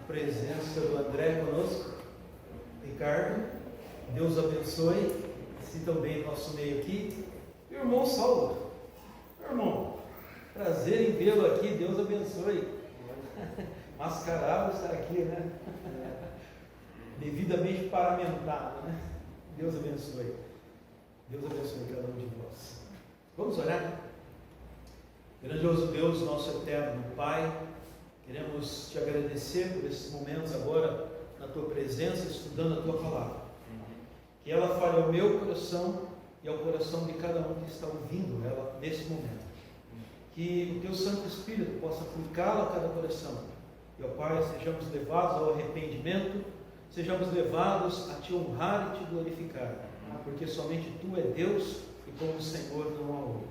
presença do André conosco, Ricardo, Deus abençoe, sintam bem o nosso meio aqui, e o irmão Saulo, meu irmão, prazer em vê-lo aqui, Deus abençoe, mascarado está aqui, né? Devidamente paramentado, né? Deus abençoe cada um de vós. Vamos orar? Grandioso Deus, nosso eterno Pai, queremos te agradecer por esses momentos agora na tua presença, estudando a tua palavra. Que ela fale ao meu coração e ao coração de cada um que está ouvindo ela nesse momento. Que o teu Santo Espírito possa aplicá-la a cada coração. E, ó Pai, sejamos levados ao arrependimento, sejamos levados a te honrar e te glorificar. Porque somente tu é Deus e como o Senhor não há outro.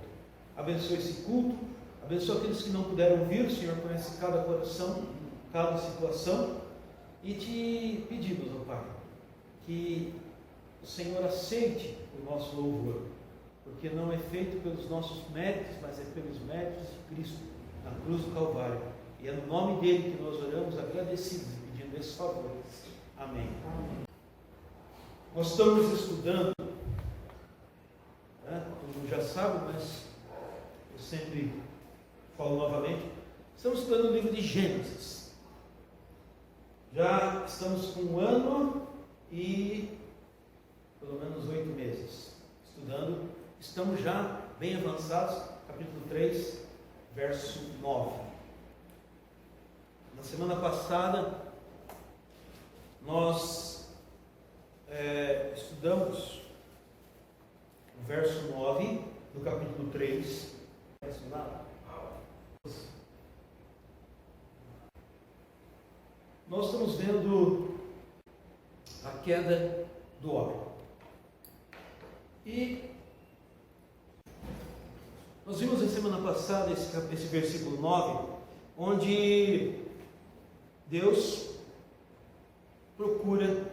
Abençoe esse culto, abençoe aqueles que não puderam vir. O Senhor conhece cada coração, cada situação. E te pedimos, ó Pai, que o Senhor aceite o nosso louvor, porque não é feito pelos nossos méritos, mas é pelos méritos de Cristo, na cruz do Calvário. E é no nome dele que nós oramos agradecidos, pedindo esse favor. Amém. Amém. Nós estamos estudando, todo mundo já sabe, mas eu sempre falo novamente, estamos estudando o livro de Gênesis. Já estamos com 1 ano e pelo menos 8 meses estudando. Estamos já bem avançados, capítulo 3, verso 9. Na semana passada, nós estudamos o verso 9 do capítulo 3. Nós estamos vendo a queda do homem. E nós vimos na semana passada esse versículo 9, onde Deus procura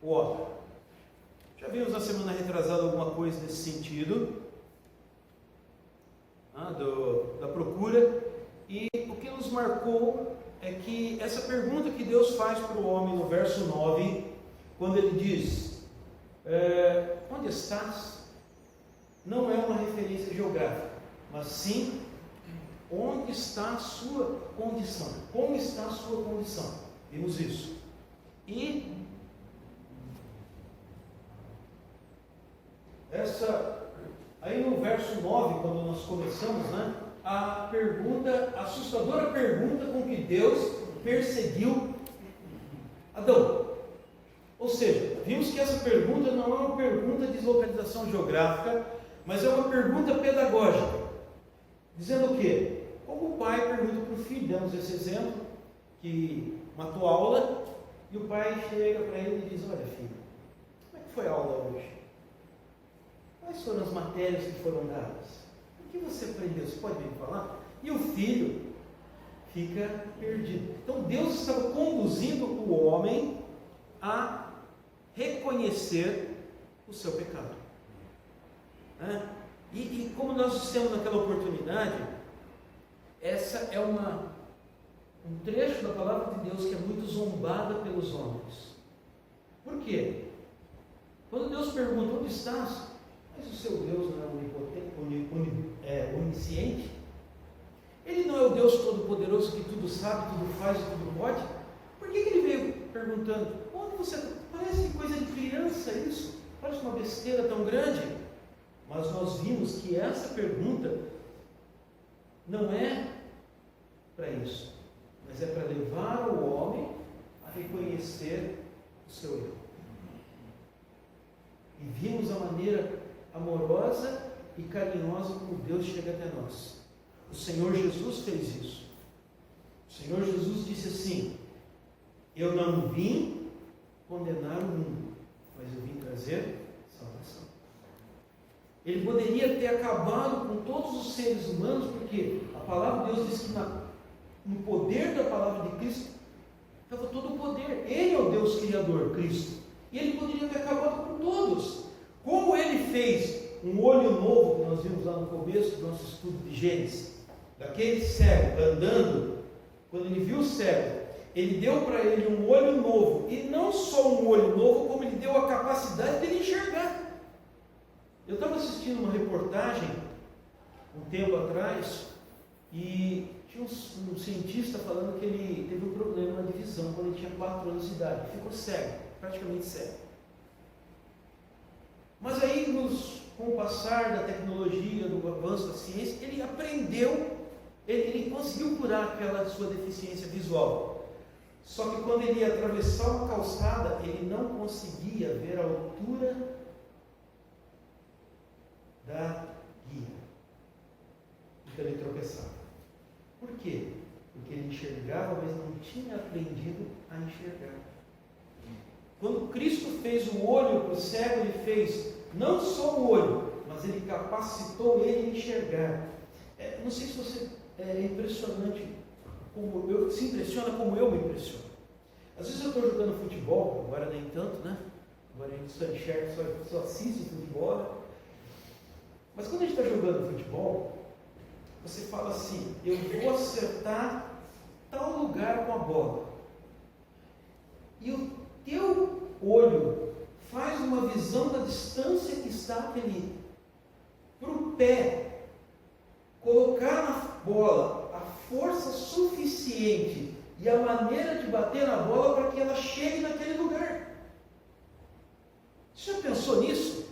o homem. Já vimos na semana retrasada alguma coisa nesse sentido, da procura, e o que nos marcou é que essa pergunta que Deus faz para o homem no verso 9, quando ele diz, onde estás? Não é uma referência geográfica, mas sim, onde está a sua condição? Como está a sua condição? Vimos isso. E aí no verso 9, quando nós começamos, a assustadora pergunta com que Deus perseguiu Adão. Ou seja, vimos que essa pergunta não é uma pergunta de localização geográfica, mas é uma pergunta pedagógica, dizendo o quê? Como o pai pergunta para o filho, demos esse exemplo, que matou a aula, e o pai chega para ele e diz, olha filho, como é que foi a aula hoje? Quais foram as matérias que foram dadas? O que você aprendeu? Você pode me falar? E o filho fica perdido. Então Deus estava conduzindo o homem a reconhecer o seu pecado. E como nós dissemos naquela oportunidade, essa é um trecho da palavra de Deus que é muito zombada pelos homens. Por quê? Quando Deus pergunta, onde estás? Mas o seu Deus não é onipotente, onisciente? Ele não é o Deus todo-poderoso que tudo sabe, tudo faz e tudo pode? Por que ele veio perguntando, onde você está? Parece coisa de criança isso, parece uma besteira tão grande. Mas nós vimos que essa pergunta não é para isso, mas é para levar o homem a reconhecer o seu erro. E vimos a maneira amorosa e carinhosa como Deus chega até nós. O Senhor Jesus fez isso. O Senhor Jesus disse assim, eu não vim condenar o mundo, mas eu vim trazer salvação. Ele poderia ter acabado com todos os seres humanos, porque a palavra de Deus diz que no poder da palavra de Cristo estava todo o poder. Ele é o Deus Criador, Cristo. E ele poderia ter acabado com todos. Como ele fez um olho novo, que nós vimos lá no começo do nosso estudo de Gênesis, daquele cego andando, quando ele viu o cego, Ele deu para ele um olho novo, e não só um olho novo, como ele deu a capacidade de ele enxergar. Eu estava assistindo uma reportagem um tempo atrás, e tinha um cientista falando que ele teve um problema de visão quando ele tinha 4 anos de idade, ficou cego, praticamente cego. Mas aí, com o passar da tecnologia, do avanço da ciência, ele aprendeu, ele conseguiu curar aquela sua deficiência visual. Só que quando ele ia atravessar uma calçada, ele não conseguia ver a altura da guia. Então ele tropeçava. Por quê? Porque ele enxergava, mas não tinha aprendido a enxergar. Quando Cristo fez o olho para o cego, ele fez não só o olho, mas ele capacitou ele a enxergar. Não sei se você é impressionante, se impressiona como eu me impressiono. Às vezes eu estou jogando futebol, agora nem tanto, né? Agora a gente só enxerga, só assiste futebol. Mas quando a gente está jogando futebol, você fala assim: eu vou acertar tal lugar com a bola. E o teu olho faz uma visão da distância que está aquele para o pé colocar na bola a força suficiente e a maneira de bater na bola para que ela chegue naquele lugar. Você já pensou nisso?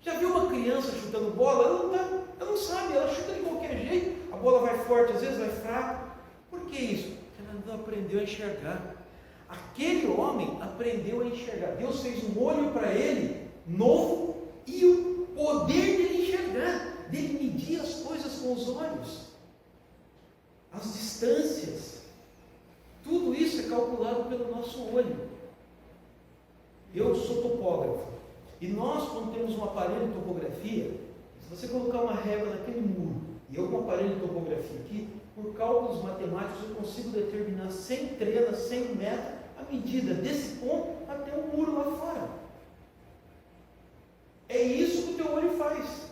Já viu uma criança chutando bola? Ela não sabe, ela chuta de qualquer jeito, a bola vai forte, às vezes vai fraco. Por que isso? Porque ela não aprendeu a enxergar. Aquele homem aprendeu a enxergar. Deus fez um olho para ele novo e o poder dele enxergar, dele medir as coisas com os olhos, as distâncias. Tudo isso é calculado pelo nosso olho. Eu sou topógrafo, e nós, quando temos um aparelho de topografia, se você colocar uma régua naquele muro, e eu com um aparelho de topografia aqui, por cálculos matemáticos eu consigo determinar sem trena, sem metro, a medida desse ponto até o muro lá fora. É isso que o teu olho faz.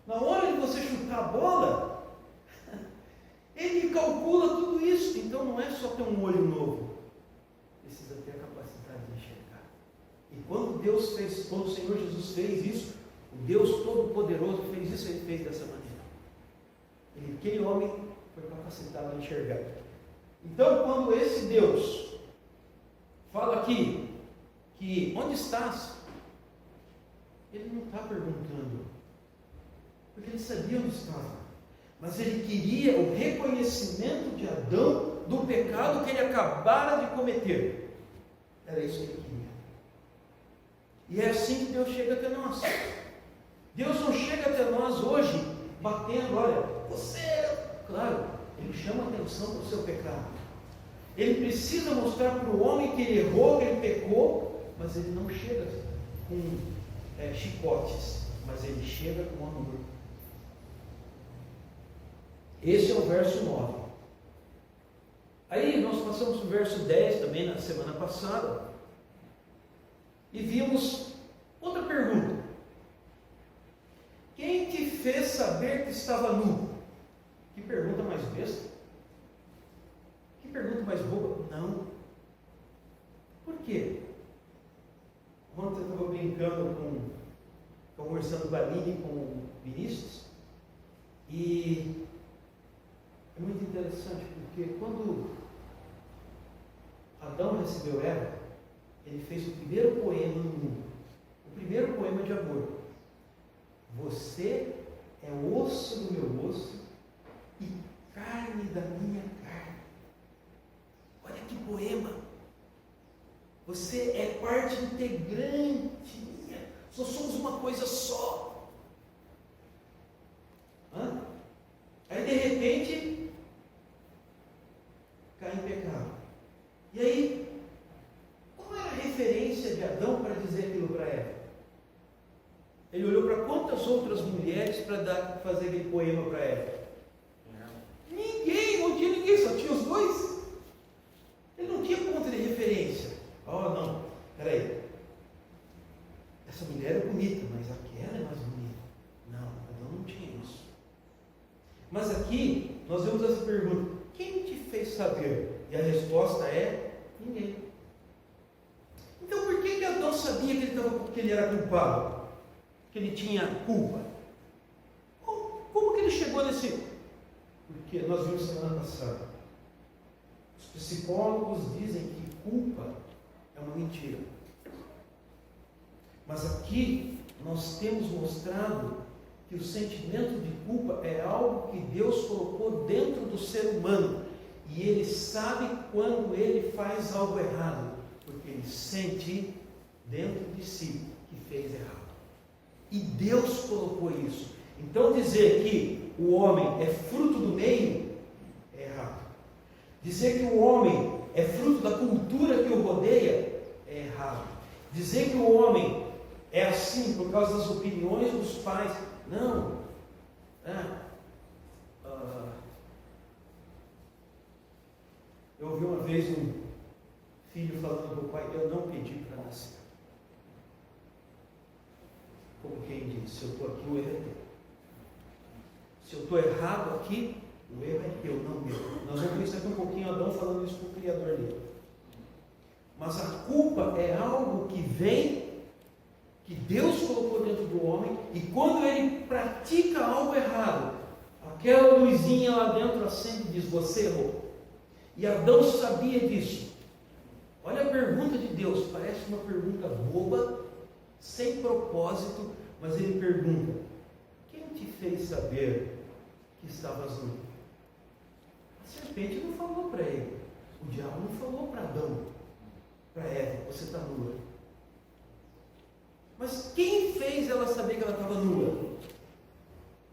Na hora de você chutar a bola, ele calcula tudo isso. Então não é só ter um olho novo, precisa ter a capacidade de enxergar. E quando o Senhor Jesus fez isso, o Deus Todo-Poderoso fez isso, ele fez dessa maneira. Aquele homem foi capacitado a enxergar. Então, quando esse Deus fala aqui que onde estás, ele não está perguntando, porque ele sabia onde estava, mas ele queria o reconhecimento de Adão do pecado que ele acabara de cometer. Era isso que ele queria. E é assim que Deus chega até nós. Deus não chega até nós hoje batendo, olha, claro, ele chama atenção para o seu pecado. Ele precisa mostrar para o homem que ele errou, que ele pecou, mas ele não chega com chicotes, mas ele chega com amor. Esse é o verso 9. Aí nós passamos para o verso 10 também na semana passada, e vimos outra pergunta. Quem te fez saber que estava nu? Que pergunta mais besta? Que pergunta mais boba? Não. Por quê? Ontem eu estava brincando conversando com a Aline, com o Vinícius, e é muito interessante, porque quando Adão recebeu Eva, ele fez o primeiro poema no mundo, o primeiro poema de amor. Você é osso do meu osso e carne da minha carne. Olha que poema! Você é parte integrante minha. Nós somos uma coisa só. Aí de repente cai em pecado. E aí, qual era a referência de Adão para dizer aquilo para Eva? Ele olhou para quantas outras mulheres para fazer aquele poema para Eva? Ninguém, não tinha ninguém, só tinha os dois. Ele não tinha ponto de referência. Não, peraí. Essa mulher é bonita, mas aquela é mais bonita. Não, Adão não tinha isso. Mas aqui, nós vemos essa pergunta: quem te fez saber? saber? E a resposta é: ninguém. Então por que Adão sabia que ele era culpado? Que ele tinha culpa? Como que ele chegou nesse? Porque nós vimos semana passada. Os psicólogos dizem que culpa é uma mentira. Mas aqui nós temos mostrado que o sentimento de culpa é algo que Deus colocou dentro do ser humano. E ele sabe quando ele faz algo errado, porque ele sente dentro de si que fez errado. E Deus colocou isso. Então dizer que o homem é fruto do meio é errado. Dizer que o homem é fruto da cultura que o rodeia é errado. Dizer que o homem é assim por causa das opiniões dos pais, não. Eu ouvi uma vez um filho falando para o pai: eu não pedi para nascer. Como quem diz: se eu estou aqui, o erro é teu. Se eu estou errado aqui, o erro é teu, não meu. Nós vamos ver isso aqui um pouquinho, Adão falando isso para o Criador dele. Mas a culpa é algo que vem, que Deus colocou dentro do homem, e quando ele pratica algo errado, aquela luzinha lá dentro acende e diz: você errou. E Adão sabia disso. Olha a pergunta de Deus, parece uma pergunta boba, sem propósito, mas ele pergunta: quem te fez saber que estavas nu? A serpente não falou para ele, o diabo não falou para Adão, para Eva: você está nua. Mas quem fez ela saber que ela estava nua?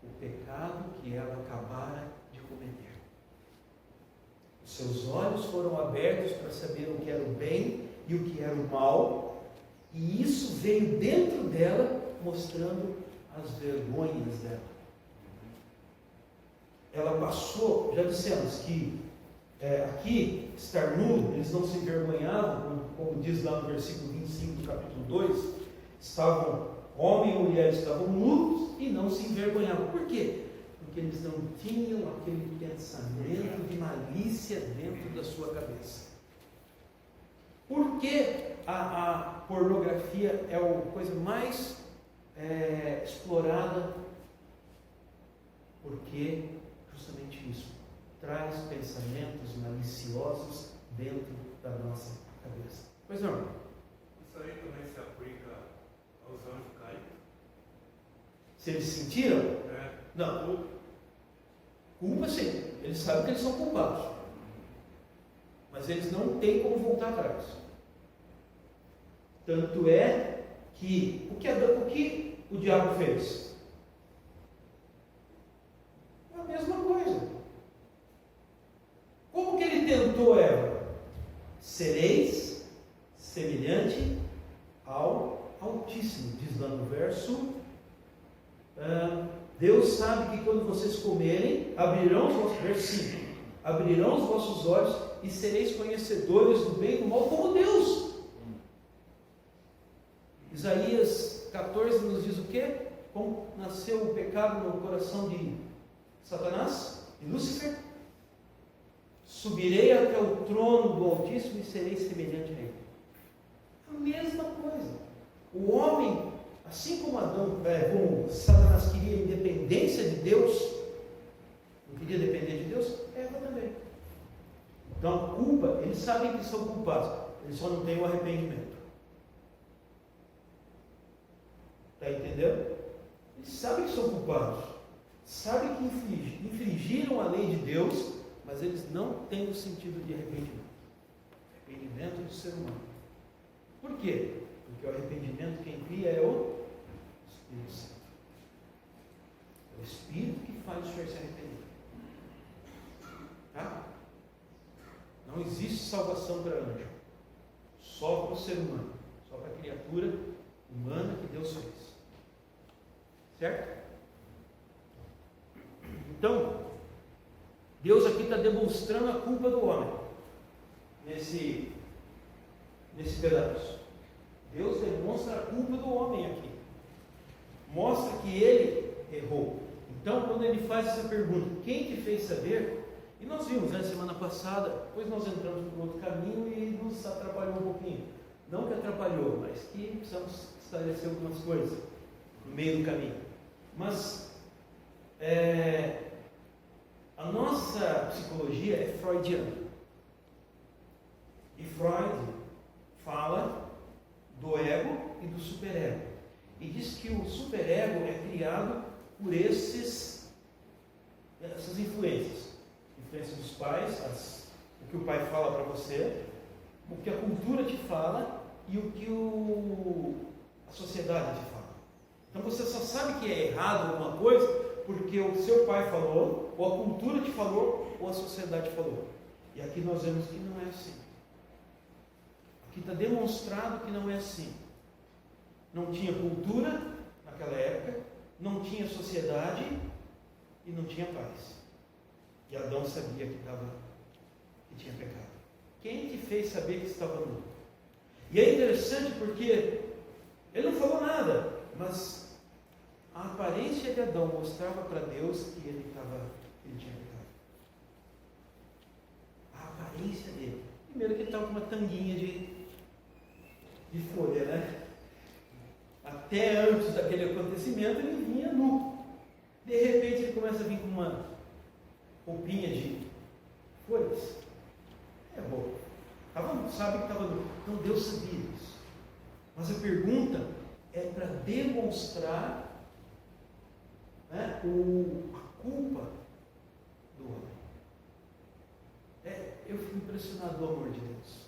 O pecado que ela acabara de cometer. Os seus olhos foram abertos para saber o que era o bem e o que era o mal, e isso veio dentro dela, mostrando as vergonhas dela. Ela passou, já dissemos que aqui, estar nu, eles não se envergonhavam, como diz lá no versículo 25 do capítulo 2, homem e mulher estavam nus e não se envergonhavam. Por quê? Porque eles não tinham aquele pensamento de malícia dentro da sua cabeça. Por que a pornografia é a coisa mais explorada? Porque justamente isso traz pensamentos maliciosos dentro da nossa cabeça. Pois não? Isso aí também se aplica aos anjos caídos? Se eles sentiram? Não. Culpa sim. Eles sabem que eles são culpados. Mas eles não têm como voltar atrás. Tanto é que o que o diabo fez? A mesma coisa. Como que ele tentou Eva? Sereis semelhante ao Altíssimo, diz lá no verso. Deus sabe que quando vocês comerem, abrirão os vossos olhos e sereis conhecedores do bem e do mal como Deus. Isaías 14 nos diz o quê? Como nasceu o pecado no coração de Satanás, de Lúcifer? Subirei até o trono do Altíssimo e serei semelhante a ele. A mesma coisa. O homem, assim como como Satanás queria independência de Deus, não queria depender de Deus, Eva também. Então, a culpa, eles sabem que são culpados, eles só não têm o arrependimento. Está entendendo? Eles sabem que são culpados, sabem que infringiram a lei de Deus, mas eles não têm o sentido de arrependimento. Arrependimento do ser humano. Por quê? Porque o arrependimento quem cria é o Espírito Santo. É o Espírito que faz o senhor se arrepender. Tá? Não existe salvação para anjo. Só para o ser humano. Só para a criatura humana que Deus fez. Certo? Então, Deus aqui está demonstrando a culpa do homem. Nesse pedaço. Deus demonstra a culpa do homem aqui. Mostra que ele errou. Então, quando ele faz essa pergunta, quem te fez saber? E nós vimos, né, semana passada, depois nós entramos por outro caminho e nos atrapalhou um pouquinho. Não que atrapalhou, mas que precisamos esclarecer algumas coisas no meio do caminho. Mas a nossa psicologia é freudiana. E Freud fala do ego e do superego. E diz que o superego é criado por essas influências. Influência dos pais, o que o pai fala para você, o que a cultura te fala e o que a sociedade te fala. Então você só sabe que é errado alguma coisa porque o seu pai falou, ou a cultura te falou, ou a sociedade falou. E aqui nós vemos que não é assim. Aqui está demonstrado que não é assim. Não tinha cultura naquela época, não tinha sociedade e não tinha paz. E Adão sabia que tinha pecado. Quem te fez saber que estava nu? E é interessante porque ele não falou nada, mas a aparência de Adão mostrava para Deus que ele tinha pecado. A aparência dele. Primeiro que ele estava com uma tanguinha de folha, né? Até antes daquele acontecimento ele vinha nu. De repente ele começa a vir com uma roupinha de folhas. É roupa. Sabe que estava nu. Então Deus sabia isso. Mas a pergunta é para demonstrar, né, a culpa do homem. Eu fico impressionado do amor de Deus.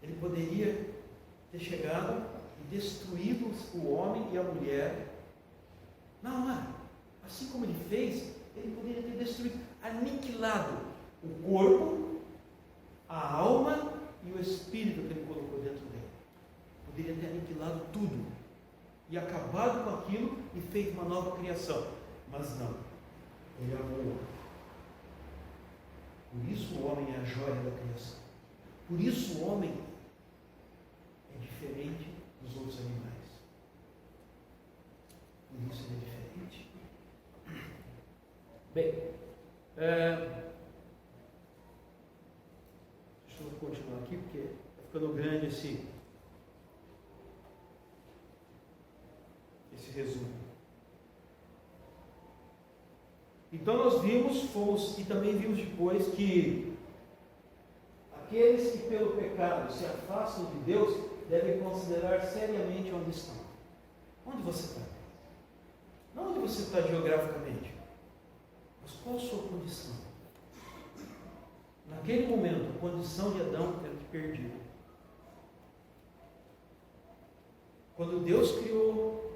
Ele poderia ter chegado e destruído o homem e a mulher na hora. Assim como ele fez, ele poderia ter destruído, aniquilado o corpo, a alma e o espírito que ele colocou dentro dele. Poderia ter aniquilado tudo e acabado com aquilo e feito uma nova criação. Mas não. Ele amou o homem. Por isso o homem é a joia da criação. Por isso o homem é diferente dos outros animais. Por isso ele é diferente. Bem, deixa eu continuar aqui porque está ficando grande esse resumo. Então nós vimos, e também vimos depois que aqueles que pelo pecado se afastam de Deus devem considerar seriamente onde estão. Onde você está? Não onde você está geograficamente, mas qual a sua condição? Naquele momento, a condição de Adão era de perdido. Quando Deus criou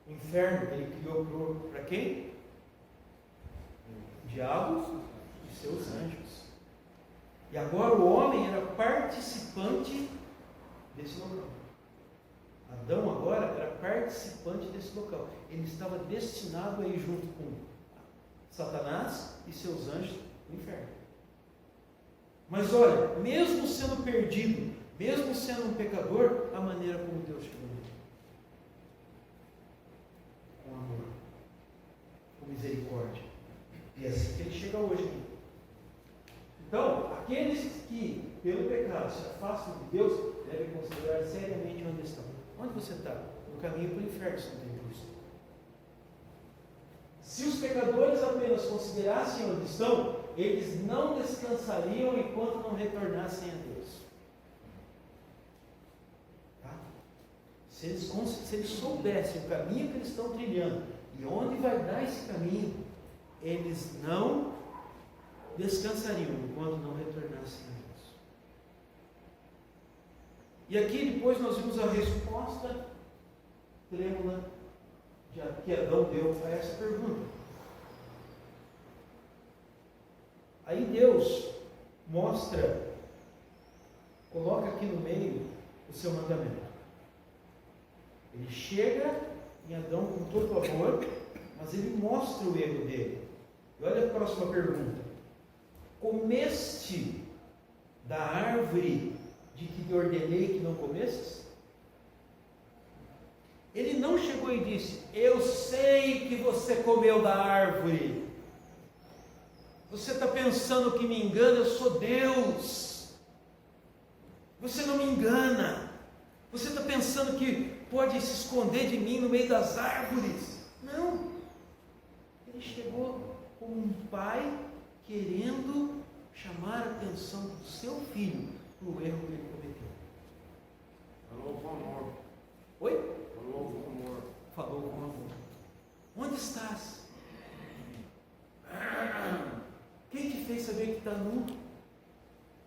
o inferno, ele criou para quem? O diabo e seus anjos. E agora o homem era participante desse local. Adão agora era participante desse local. Ele estava destinado a ir junto com Satanás e seus anjos no inferno. Mas olha, mesmo sendo perdido, mesmo sendo um pecador, a maneira como Deus chegou nele. Com amor, com misericórdia. E é assim que ele chega hoje. Então, aqueles que pelo pecado se afastam de Deus devem considerar seriamente onde estão. Onde você está? No caminho para o inferno, se não tem Cristo. Se os pecadores apenas considerassem onde estão, eles não descansariam enquanto não retornassem a Deus. Tá? Se eles soubessem o caminho que eles estão trilhando e onde vai dar esse caminho, eles não descansariam enquanto não retornassem a Deus. E aqui depois nós vimos a resposta trêmula que Adão deu a essa pergunta. Aí Deus coloca aqui no meio o seu mandamento. Ele chega em Adão com todo o amor, mas ele mostra o erro dele. E olha a próxima pergunta. Comeste da árvore de que te ordenei que não comesses? Ele não chegou e disse: eu sei que você comeu da árvore. Você está pensando que me engana? Eu sou Deus. Você não me engana. Você está pensando que pode se esconder de mim no meio das árvores? Não. Ele chegou como um pai querendo chamar a atenção do seu filho para o erro que ele cometeu. Falou com amor. Oi? Falou com amor. Falou com amor. Onde estás? Quem te fez saber que está nu?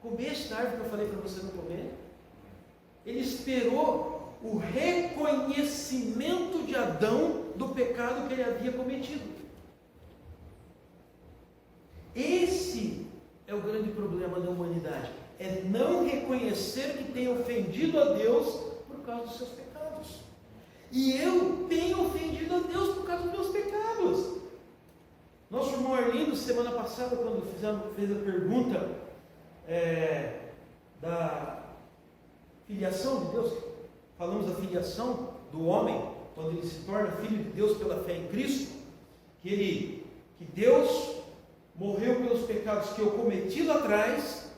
Comeste a árvore que eu falei para você não comer? Ele esperou o reconhecimento de Adão do pecado que ele havia cometido. Esse é o grande problema da humanidade. É não reconhecer que tem ofendido a Deus por causa dos seus pecados. E eu tenho ofendido a Deus por causa dos meus pecados. Nosso irmão Arlindo, semana passada, quando fez a pergunta da filiação de Deus, falamos da filiação do homem, quando ele se torna filho de Deus pela fé em Cristo, que Deus morreu pelos pecados que eu cometi lá atrás,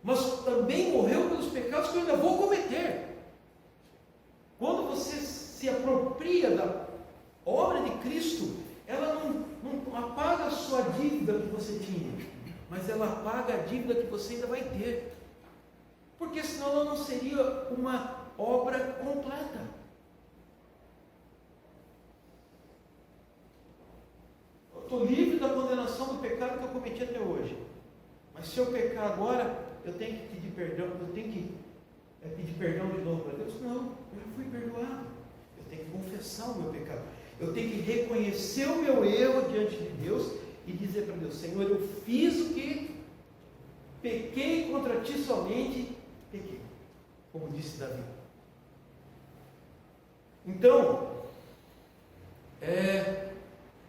mas também morreu pelos pecados que eu ainda vou cometer. Quando você se apropria da obra de Cristo, ela não apaga a sua dívida que você tinha, mas ela apaga a dívida que você ainda vai ter, porque senão ela não seria uma obra completa. Eu estou livre da condenação do pecado que eu cometi até hoje, mas se eu pecar agora, eu tenho que pedir perdão, pedir perdão de novo para Deus? Não, eu já fui perdoado. Eu tenho que confessar o meu pecado. Eu tenho que reconhecer o meu erro diante de Deus e dizer para Deus: Senhor, eu fiz o que pequei contra ti somente, pequei, como disse Davi. Então,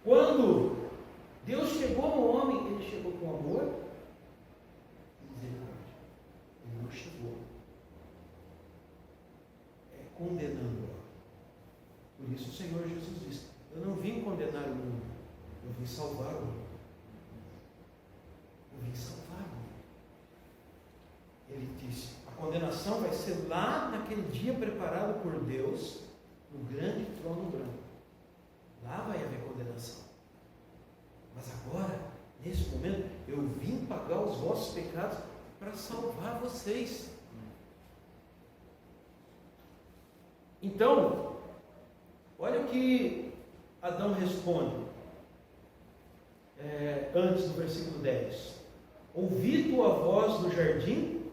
quando Deus chegou no homem, Ele chegou com amor e misericórdia. Ele não chegou condenando. Por isso o Senhor Jesus disse: eu não vim condenar o mundo, eu vim salvar o mundo. Eu vim salvar o mundo. Ele disse: a condenação vai ser lá naquele dia preparado por Deus, no grande trono branco. Lá vai haver condenação. Mas agora, nesse momento, eu vim pagar os vossos pecados para salvar vocês. Então, olha o que Adão responde antes do versículo 10. Ouvi tua voz no jardim,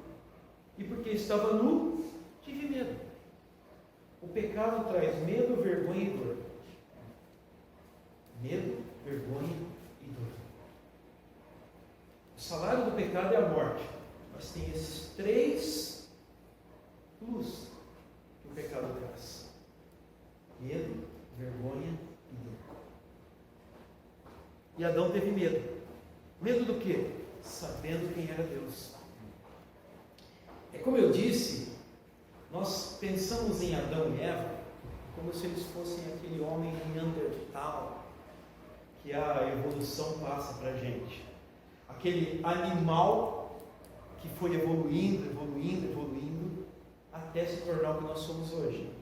e porque estava nu, tive medo. O pecado traz medo, vergonha e dor. Medo, vergonha e dor. O salário do pecado é a morte, mas tem esses 3 plus que o pecado traz: medo, vergonha e dor. E Adão teve medo. Medo do quê? Sabendo quem era Deus. É como eu disse, nós pensamos em Adão e Eva como se eles fossem aquele homem neandertal que a evolução passa para a gente. Aquele animal que foi evoluindo, até se tornar o que nós somos hoje.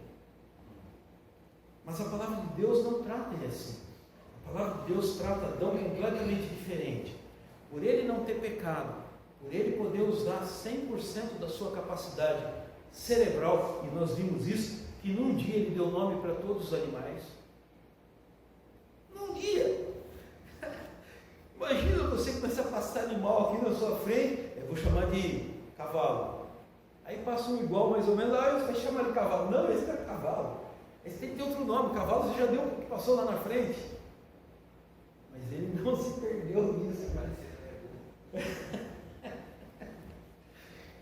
Mas a palavra de Deus não trata ele assim. A palavra de Deus trata Adão completamente diferente. Por ele não ter pecado, por ele poder usar 100% da sua capacidade cerebral, e nós vimos isso, que num dia ele deu nome para todos os animais. Num dia! Imagina você começar a passar animal aqui na sua frente, eu vou chamar de cavalo. Aí passa um igual mais ou menos, você vai chamar de cavalo. Não, esse não é cavalo. Esse tem que ter outro nome. Cavalo você já deu, passou lá na frente. Mas ele não se perdeu nisso, cara.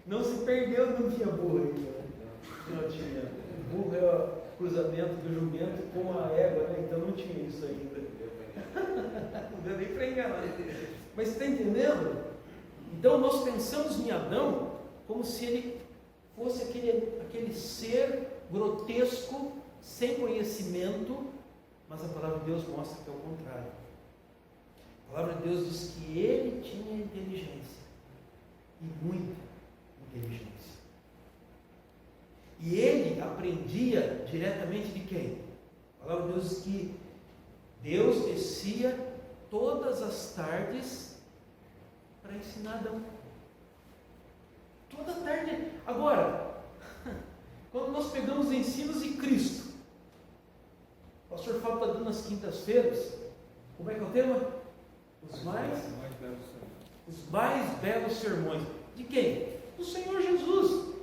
Não se perdeu, não tinha burro ainda. Não tinha. Burro é o cruzamento do jumento com a égua, né? Então não tinha isso ainda. Não deu nem para enganar. Mas está entendendo? Então nós pensamos em Adão como se ele fosse aquele ser grotesco, sem conhecimento, mas a palavra de Deus mostra que é o contrário. A palavra de Deus diz que ele tinha inteligência, e muita inteligência. E ele aprendia diretamente de quem? A palavra de Deus diz que Deus descia todas as tardes para ensinar Adão. Toda tarde. Agora, quando nós pegamos ensinos de Cristo, o pastor Fábio está dando nas quintas-feiras, como é que é o tema? Os mais belos sermões. De quem? Do Senhor Jesus.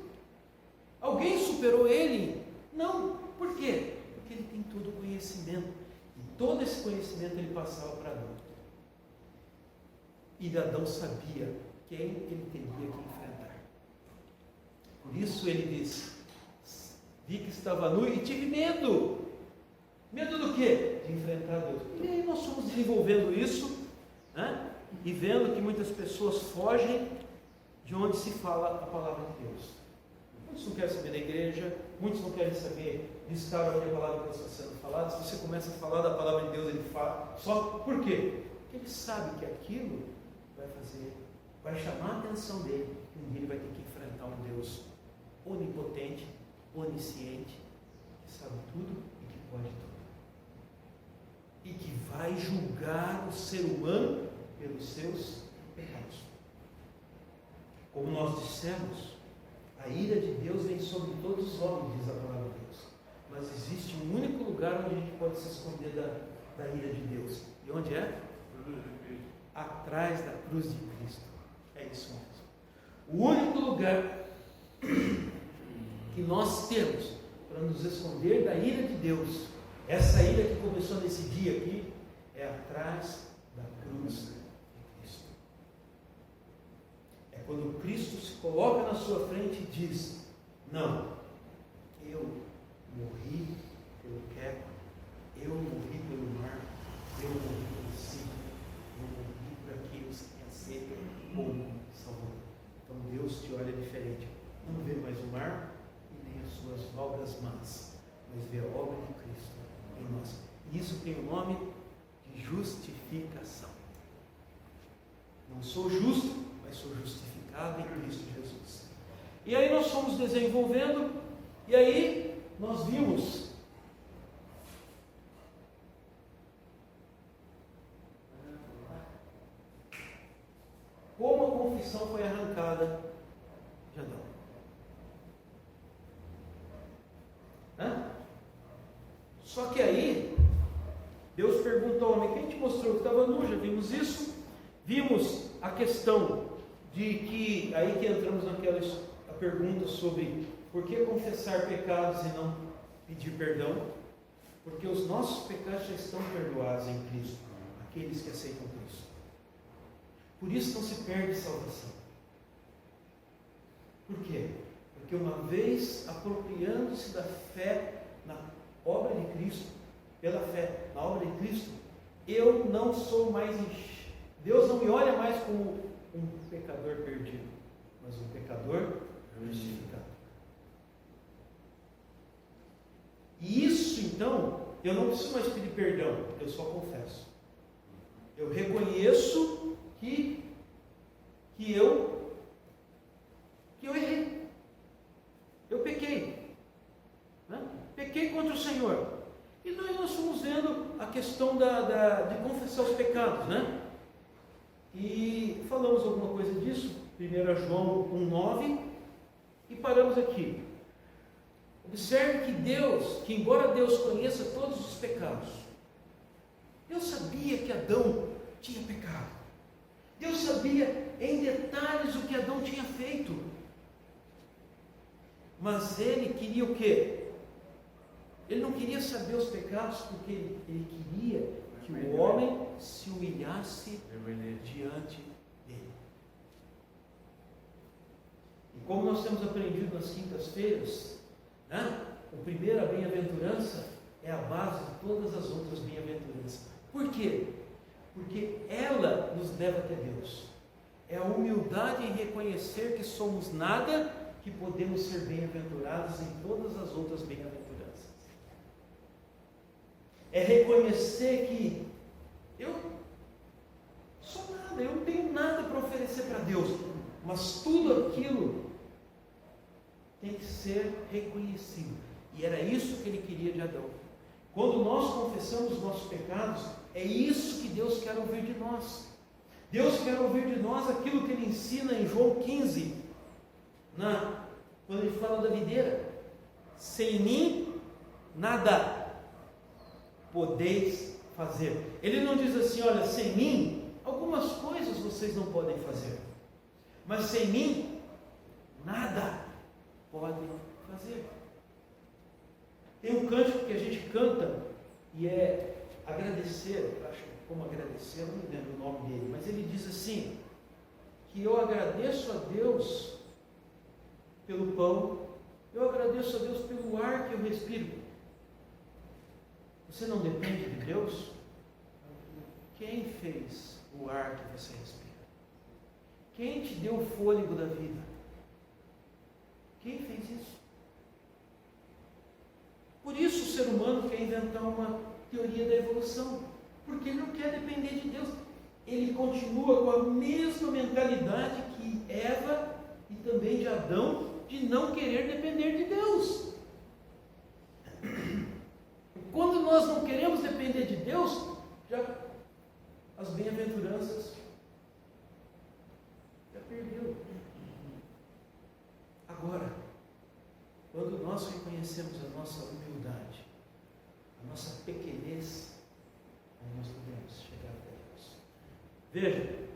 Alguém superou ele? Não. Por quê? Porque ele tem todo o conhecimento. E todo esse conhecimento ele passava para Adão. E Adão sabia quem ele teria que enfrentar. Por isso ele diz: vi que estava nu e tive medo. Medo do quê? De enfrentar Deus. E aí nós fomos desenvolvendo isso, né? E vendo que muitas pessoas fogem de onde se fala a palavra de Deus. Muitos não querem saber da igreja, muitos não querem saber de estar onde a palavra de Deus está sendo falada. Se você começa a falar da palavra de Deus, ele fala. Só por quê? Porque ele sabe que aquilo vai chamar a atenção dele. Um dia ele vai ter que enfrentar um Deus onipotente, onisciente, que sabe tudo e que pode tudo. E que vai julgar o ser humano pelos seus pecados. Como nós dissemos, a ira de Deus vem sobre todos os homens, diz a palavra de Deus. Mas existe um único lugar onde a gente pode se esconder da ira de Deus. E onde é? Atrás da cruz de Cristo. É isso mesmo. O único lugar que nós temos para nos esconder da ira de Deus, essa ira que começou nesse dia aqui, é atrás da cruz de Cristo. É quando Cristo se coloca na sua frente e diz: não, eu morri pelo queco, eu morri pelo mar, eu morri pelo ciclo, eu morri por aqueles que aceitam como Salvador. Então Deus te olha diferente. Não vê mais o mar e nem as suas obras más, mas vê a obra de Cristo em nós. Isso tem o nome de justificação. Não sou justo, mas sou justificado em Cristo Jesus. E aí nós fomos desenvolvendo, e aí nós vimos como a confissão foi arrancada de Adão. Só que aí Deus perguntou ao homem: quem te mostrou que estava nu? Já vimos isso. Vimos a questão de que, aí que entramos a pergunta sobre por que confessar pecados e não pedir perdão. Porque os nossos pecados já estão perdoados em Cristo, aqueles que aceitam Cristo. Por isso não se perde salvação. Por quê? Porque uma vez apropriando-se da fé na obra de Cristo, pela fé na obra de Cristo, eu não sou mais, Deus não me olha mais como um pecador perdido, mas um pecador justificado. E isso então, eu não preciso mais pedir perdão, eu só confesso. Eu reconheço que eu errei. Eu pequei. Pequei contra o Senhor. E daí nós fomos vendo a questão de confessar os pecados, né? E falamos alguma coisa disso, 1 João 1,9, e paramos aqui. Observe que Deus, que embora Deus conheça todos os pecados, Deus sabia que Adão tinha pecado. Deus sabia em detalhes o que Adão tinha feito. Mas ele queria o quê? Ele não queria saber os pecados, porque ele queria que o homem se humilhasse diante dele. E como nós temos aprendido nas quintas-feiras, a primeira bem-aventurança é a base de todas as outras bem-aventuranças. Por quê? Porque ela nos leva até Deus. É a humildade em reconhecer que somos nada, que podemos ser bem-aventurados em todas as outras bem-aventuranças. É reconhecer que Deus, mas tudo aquilo tem que ser reconhecido. E era isso que ele queria de Adão. Quando nós confessamos os nossos pecados, é isso que Deus quer ouvir de nós. Deus quer ouvir de nós aquilo que ele ensina em João 15, quando ele fala da videira: sem mim nada podeis fazer. Ele não diz assim: olha, sem mim algumas coisas vocês não podem fazer, mas sem mim nada podem fazer. Tem um cântico que a gente canta e é agradecer, eu acho como agradecer, eu não me lembro o nome dele, mas ele diz assim, que eu agradeço a Deus pelo pão, eu agradeço a Deus pelo ar que eu respiro. Você não depende de Deus? Quem fez o ar que você respira? Quem te deu o fôlego da vida? Quem fez isso? Por isso o ser humano quer inventar uma teoria da evolução, porque ele não quer depender de Deus. Ele continua com a mesma mentalidade que Eva e também de Adão, de não querer depender de Deus. Quando nós não queremos depender de Deus, já as bem-aventuranças já perdeu. Agora, quando nós reconhecemos a nossa humildade, a nossa pequenez, aí nós podemos chegar até Deus. Veja,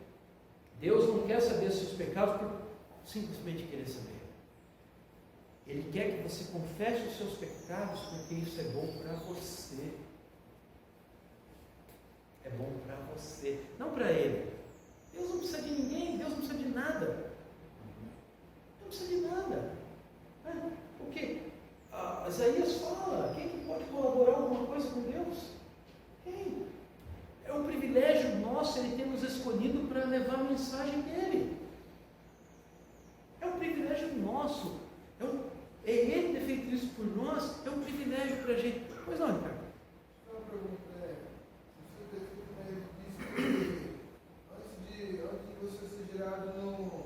Deus não quer saber seus pecados por simplesmente querer saber. Ele quer que você confesse os seus pecados, porque isso é bom para você. É bom para você, não para ele. Deus não precisa de ninguém, Deus não precisa de nada. Não precisa de nada. O que? Isaías fala, quem que pode colaborar alguma coisa com Deus? Quem? É um privilégio nosso ele ter nos escolhido para levar a mensagem dele. É um privilégio nosso. É ele ter feito isso por nós, é um privilégio para a gente. Pois não, Ricardo? Uma pergunta antes de você ser gerado no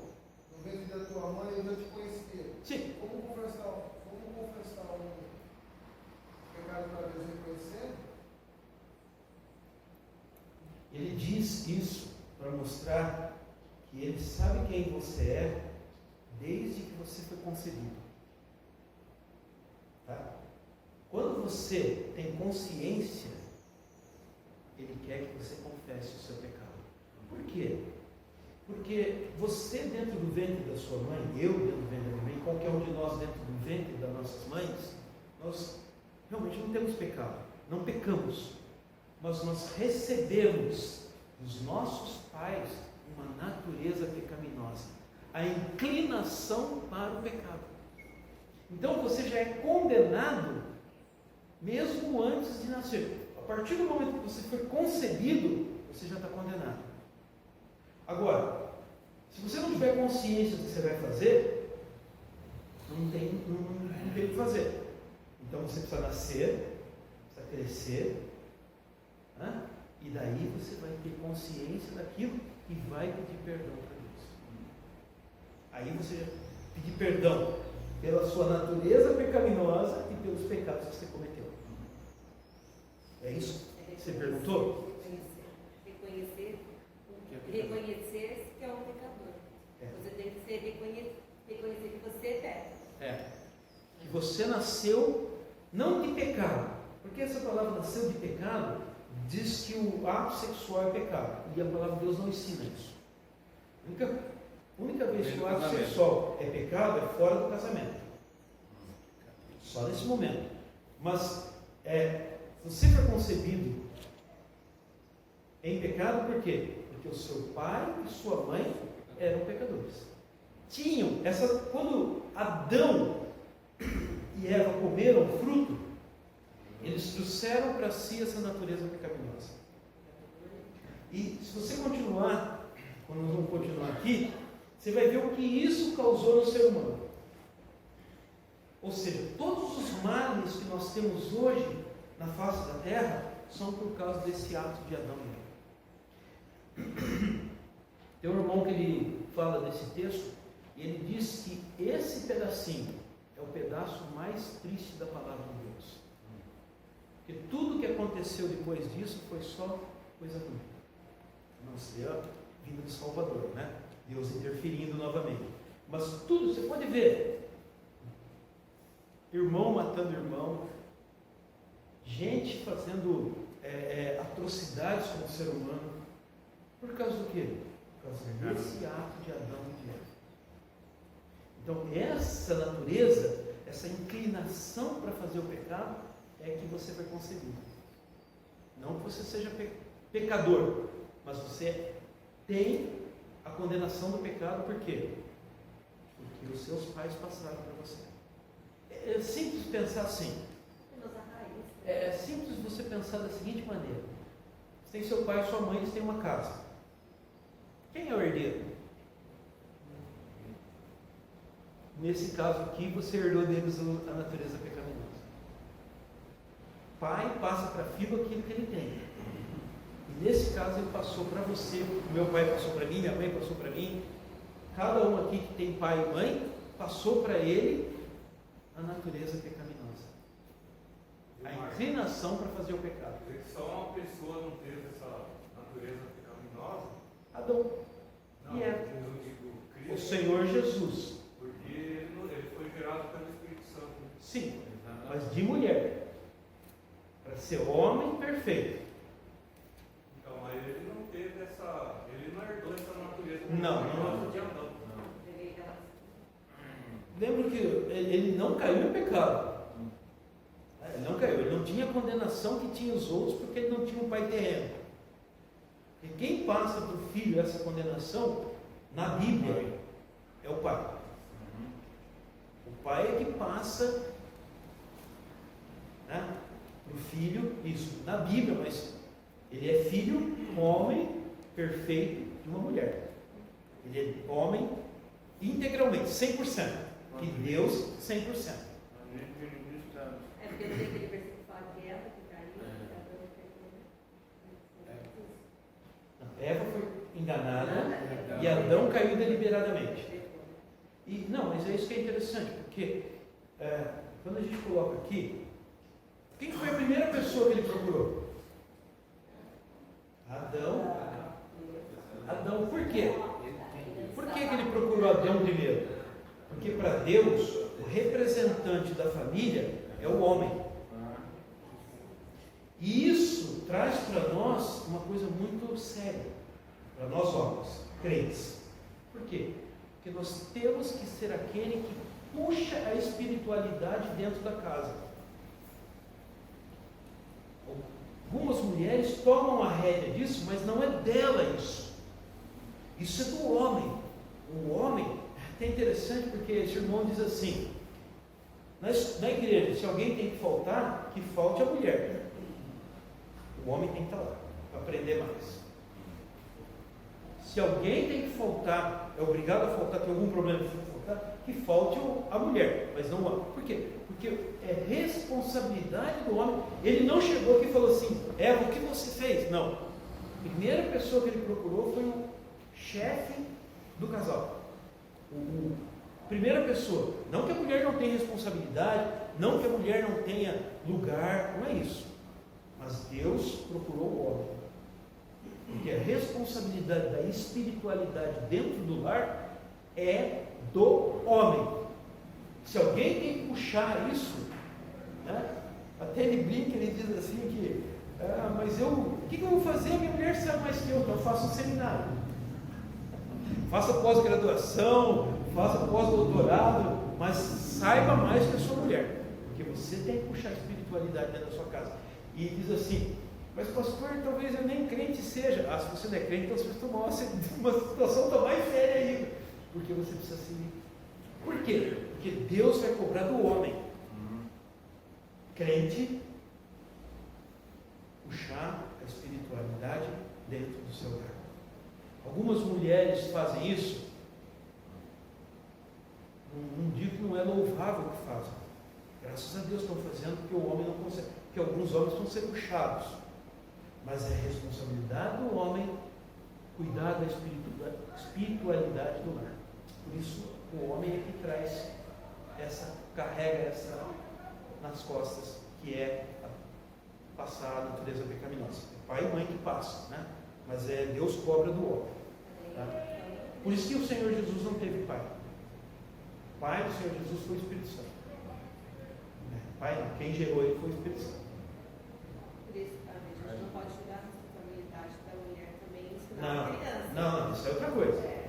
ventre da tua mãe, eu já te conhecia. Sim. Como confessar um pecado para Deus reconhecendo? Ele diz isso para mostrar que ele sabe quem você é desde que você foi concebido. Tá? Quando você tem consciência, ele quer que você confesse o seu pecado. Por quê? Porque você dentro do ventre da sua mãe, eu dentro do ventre da minha mãe, qualquer um de nós dentro do ventre das nossas mães, nós realmente não temos pecado, não pecamos, mas nós recebemos dos nossos pais uma natureza pecaminosa, a inclinação para o pecado. Então você já é condenado mesmo antes de nascer. A partir do momento que você foi concebido, você já está condenado. Agora, se você não tiver consciência do que você vai fazer, não tem o que fazer. Então você precisa nascer, precisa crescer, e daí você vai ter consciência daquilo e vai pedir perdão para Deus. Aí você vai pedir perdão pela sua natureza pecaminosa e pelos pecados que você cometeu. É isso que você perguntou? Reconhecer que é um pecador. Você tem que reconhecer que você peca. Que você nasceu não de pecado. Porque essa palavra nasceu de pecado diz que o ato sexual é pecado. E a palavra de Deus não ensina isso. A única vez que o ato sexual é pecado é fora do casamento. Só nesse momento. Mas você foi concebido em pecado por quê? Porque o seu pai e sua mãe eram pecadores. Quando Adão e Eva comeram o fruto, eles trouxeram para si essa natureza pecaminosa. E se você continuar, quando nós vamos continuar aqui, você vai ver o que isso causou no ser humano. Ou seja, todos os males que nós temos hoje na face da terra são por causa desse ato de Adão e Eva. Tem um irmão que ele fala desse texto, e ele diz que esse pedacinho é o pedaço mais triste da palavra de Deus. Porque tudo que aconteceu depois disso foi só coisa ruim. Não sei a vinda do Salvador, né? Deus interferindo novamente. Mas tudo, você pode ver, irmão matando irmão, gente fazendo atrocidades com o ser humano, por causa do quê? Por causa desse ato de Adão e de Eva. Então, essa natureza, essa inclinação para fazer o pecado, é que você foi concebido. Não que você seja pecador, mas você tem a condenação do pecado, por quê? Porque os seus pais passaram para você. É simples pensar assim. É simples você pensar da seguinte maneira: você tem seu pai e sua mãe, eles têm uma casa. Quem é o herdeiro? Nesse caso aqui, você herdou deles a natureza pecaminosa. Pai passa para filho aquilo que ele tem. E nesse caso ele passou para você, meu pai passou para mim, minha mãe passou para mim. Cada um aqui que tem pai e mãe, passou para ele a natureza pecaminosa. A inclinação para fazer o pecado. Só uma pessoa não teve essa natureza pecaminosa? Adão. Não, E é eu digo Cristo, o Senhor Jesus. porque ele foi gerado pelo Espírito Santo. Sim, mas de mulher. Para ser homem perfeito. Então, mas ele não teve essa. Ele não herdou essa natureza Não. pecaminosa de Adão. Lembra que ele não caiu em pecado. Ele não caiu, ele não tinha a condenação que tinha os outros, porque ele não tinha um pai terreno. E quem passa para o filho essa condenação, na Bíblia, é o pai. O pai é que passa, né, para o filho isso. Na Bíblia, mas ele é filho, homem perfeito de uma mulher. Ele é homem integralmente, 100%. E Deus, 100%. É porque não tem aquele versículo que fala que Eva que caiu, Eva foi enganada e Adão caiu deliberadamente. E, não, mas é isso que é interessante, porque quando a gente coloca aqui, quem foi a primeira pessoa que ele procurou? Adão. Adão, por quê? Por que ele procurou Adão primeiro? Porque para Deus, o representante da família é o homem. E isso traz para nós uma coisa muito séria, para nós homens, crentes. Por quê? Porque nós temos que ser aquele que puxa a espiritualidade dentro da casa. Algumas mulheres tomam a rédea disso, mas não é dela isso. Isso é do homem. O homem, é interessante porque esse irmão diz assim, na igreja, se alguém tem que faltar, que falte a mulher. O homem tem que estar lá, para aprender mais. Se alguém tem que faltar, é obrigado a faltar, tem algum problema de faltar, que falte a mulher, mas não o homem. Por quê? Porque é responsabilidade do homem. Ele não chegou aqui e falou assim, Eva, o que você fez? Não. A primeira pessoa que ele procurou foi o chefe do casal. Primeira pessoa. Não que a mulher não tenha responsabilidade, não que a mulher não tenha lugar, não é isso. Mas Deus procurou o homem. Porque a responsabilidade da espiritualidade dentro do lar é do homem. Se alguém tem que puxar isso, né? Até ele brinca, ele diz assim que mas o que eu vou fazer? Minha mulher sabe mais que eu, então eu faço um seminário. Faça pós-graduação, faça pós-doutorado, mas saiba mais que a sua mulher, porque você tem que puxar a espiritualidade dentro da sua casa. E diz assim, mas pastor, talvez eu nem crente seja. Se você não é crente, então você vai tomar uma situação tão mais séria ainda, porque você precisa se livrar. Por quê? Porque Deus vai cobrar do homem. Crente, puxar a espiritualidade dentro do seu lar. Algumas mulheres fazem isso. Não digo que não é louvável o que fazem. Graças a Deus estão fazendo, porque o homem não consegue. Porque alguns homens vão ser puxados. Mas é responsabilidade do homem cuidar da espiritualidade do lar. Por isso, o homem é que traz carrega essa nas costas, que é passar a natureza pecaminosa. É pai e mãe que passam, né? Mas Deus cobra do homem. Tá? Por isso que o Senhor Jesus não teve pai. O pai do Senhor Jesus foi o Espírito Santo. Pai não, quem gerou ele foi o Espírito Santo. Por isso, a gente não pode tirar a responsabilidade da mulher também ensinar a criança. Não, isso é outra coisa.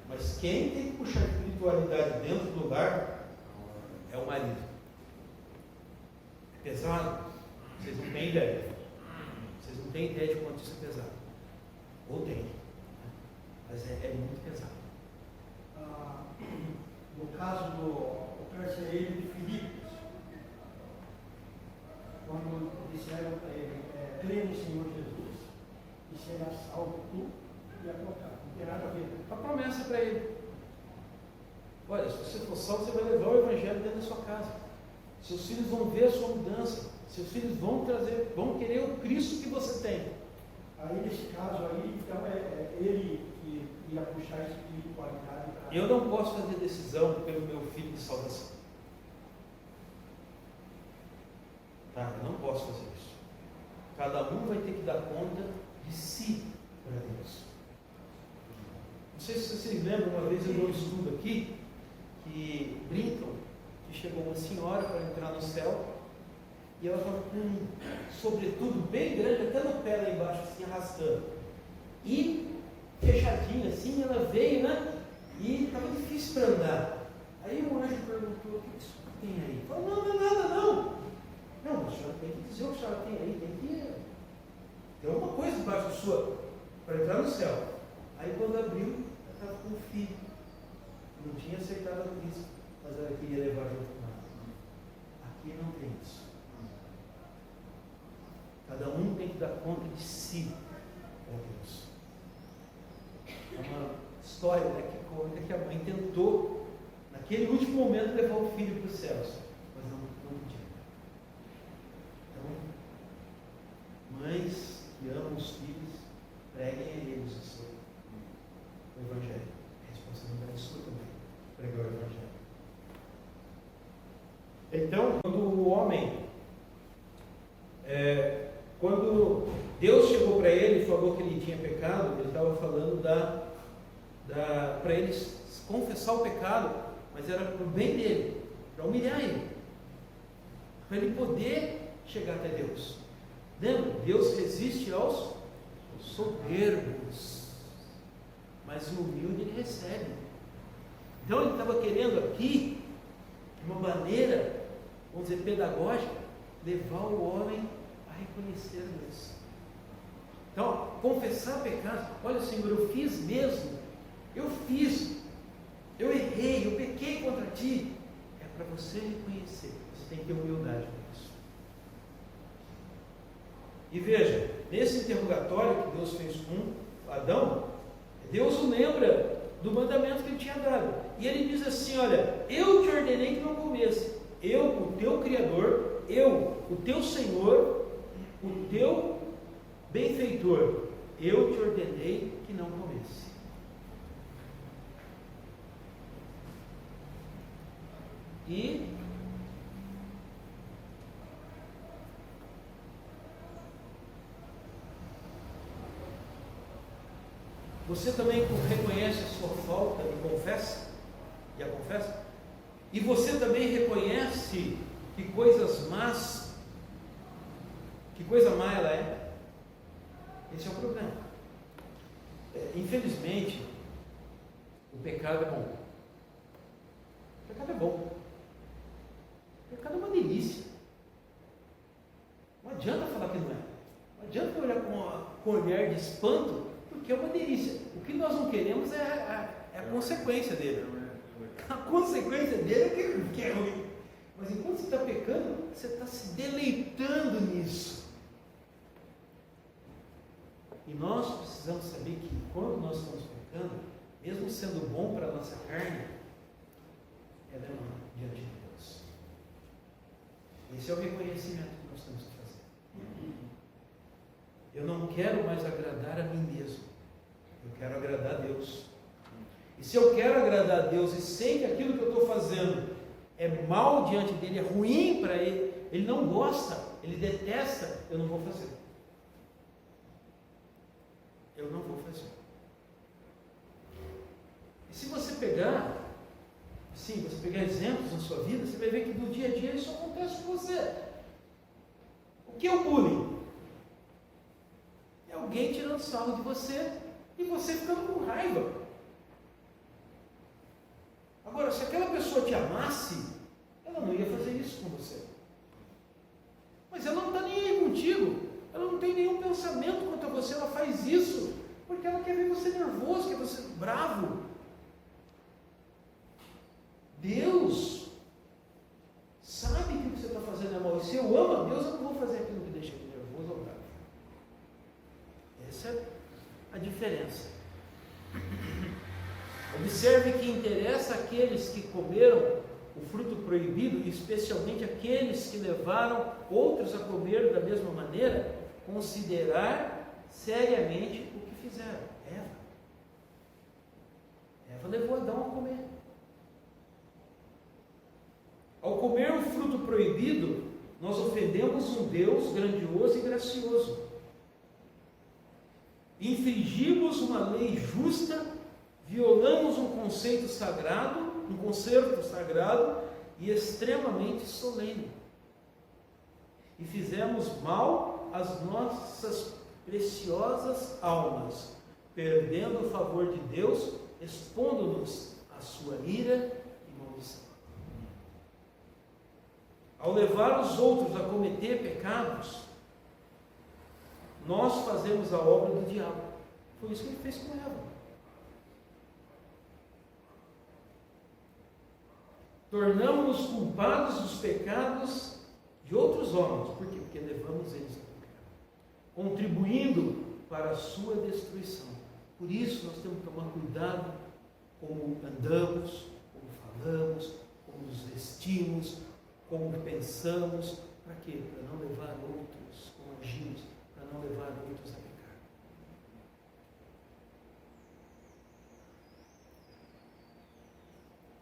Mas quem tem que puxar a espiritualidade dentro do lar é o marido. É pesado? Vocês não têm ideia. Vocês não têm ideia de quanto isso é pesado. Ou tem. Mas é muito pesado. No caso do carcereiro de Filipos, quando disseram para ele, crê no Senhor Jesus e será salvo tu e a tua casa. Não tem nada a ver. A promessa para ele. Olha, se você for salvo, você vai levar o Evangelho dentro da sua casa. Seus filhos vão ver a sua mudança. Seus filhos vão vão querer o Cristo que você tem. Aí nesse caso aí, então ele que ia puxar a espiritualidade para... Eu não posso fazer decisão pelo meu filho de salvação. Tá? Eu não posso fazer isso. Cada um vai ter que dar conta de si para Deus. Não sei se vocês lembram, uma vez eu dei um estudo aqui, que brincam, que chegou uma senhora para entrar no céu, e ela estava com um sobretudo bem grande, até no pé lá embaixo, assim, arrastando. E fechadinho assim, ela veio, né? E estava difícil para andar. Aí o anjo perguntou: o que isso tem aí? Falou: não, não é nada, não. Não, a senhora tem que dizer o que a senhora tem aí, tem alguma coisa debaixo sua para entrar no céu. Aí quando abriu, ela estava com um filho. Não tinha aceitado a Cristo, mas ela queria levar junto com ela. Aqui não tem isso. Cada um tem que dar conta de si para Deus. É uma história, né, que conta que a mãe tentou, naquele último momento, levar o filho para os céus, mas não podia. Então, mães que amam os filhos, preguem a eles o Evangelho. É responsabilidade sua também, pregar o Evangelho. Então, quando o homem, quando Deus chegou para ele e falou que ele tinha pecado, ele estava falando para ele confessar o pecado, mas era para o bem dele, para humilhar ele, para ele poder chegar até Deus. Lembra? Deus resiste aos soberbos, mas o humilde ele recebe. Então ele estava querendo aqui, de uma maneira, vamos dizer, pedagógica, levar o homem a reconhecer Deus. Então, confessar pecado. Olha, Senhor, eu fiz mesmo. Eu errei, eu pequei contra ti. É para você reconhecer. Você tem que ter humildade com isso. E veja, nesse interrogatório que Deus fez com Adão, Deus o lembra do mandamento que ele tinha dado. E ele diz assim: olha, eu te ordenei que não comesse. Eu, o teu Criador, eu, o teu Senhor, o teu benfeitor, eu te ordenei que não comesse. E você também reconhece a sua falta e confessa? E a confessa? E você também reconhece que coisas más, que coisa má ela é? Esse é o problema. Infelizmente, o pecado é bom. O pecado é bom. O pecado é uma delícia. Não adianta falar que não é. Não adianta olhar com um olhar de espanto, porque é uma delícia. O que nós não queremos é a consequência dele. A consequência dele é que é ruim. Mas enquanto você está pecando, você está se deleitando nisso. E nós precisamos saber que quando nós estamos pecando, mesmo sendo bom para a nossa carne, ela é má diante de Deus. Esse é o reconhecimento que nós temos que fazer. Eu não quero mais agradar a mim mesmo. Eu quero agradar a Deus. E se eu quero agradar a Deus e sei que aquilo que eu estou fazendo é mal diante dele, é ruim para ele, ele não gosta, ele detesta, eu não vou fazer. Eu não vou fazer. E se você pegar, sim, você pegar exemplos na sua vida, você vai ver que no dia a dia isso acontece com você. O que é o bullying? É alguém tirando sarro de você e você ficando com raiva. Agora, se aquela pessoa te amasse, ela não ia fazer isso com você. Mas ela não está nem aí contigo. Ela não tem nenhum pensamento contra você. Ela faz isso porque ela quer ver você nervoso, quer ver você bravo. Deus sabe que o que você está fazendo é mal. E se eu amo a Deus, eu não vou fazer aquilo que deixa ele nervoso ou bravo. Essa é a diferença. Observe que interessa àqueles que comeram o fruto proibido, especialmente aqueles que levaram outros a comer da mesma maneira, considerar seriamente o que fizeram. Eva levou Adão a comer. Ao comer o fruto proibido, nós ofendemos um Deus grandioso e gracioso. Infringimos uma lei justa, violamos um conceito sagrado e extremamente solene. E fizemos mal às nossas preciosas almas, perdendo o favor de Deus, expondo-nos à sua ira e maldição. Ao levar os outros a cometer pecados, nós fazemos a obra do diabo. Foi isso que ele fez com Eva. Tornamos-nos culpados dos pecados de outros homens. Por quê? Porque levamos eles a pecar, contribuindo para a sua destruição. Por isso nós temos que tomar cuidado como andamos, como falamos, como nos vestimos, como pensamos. Para quê? Para não levar outros, como agimos, para não levar outros a pecar.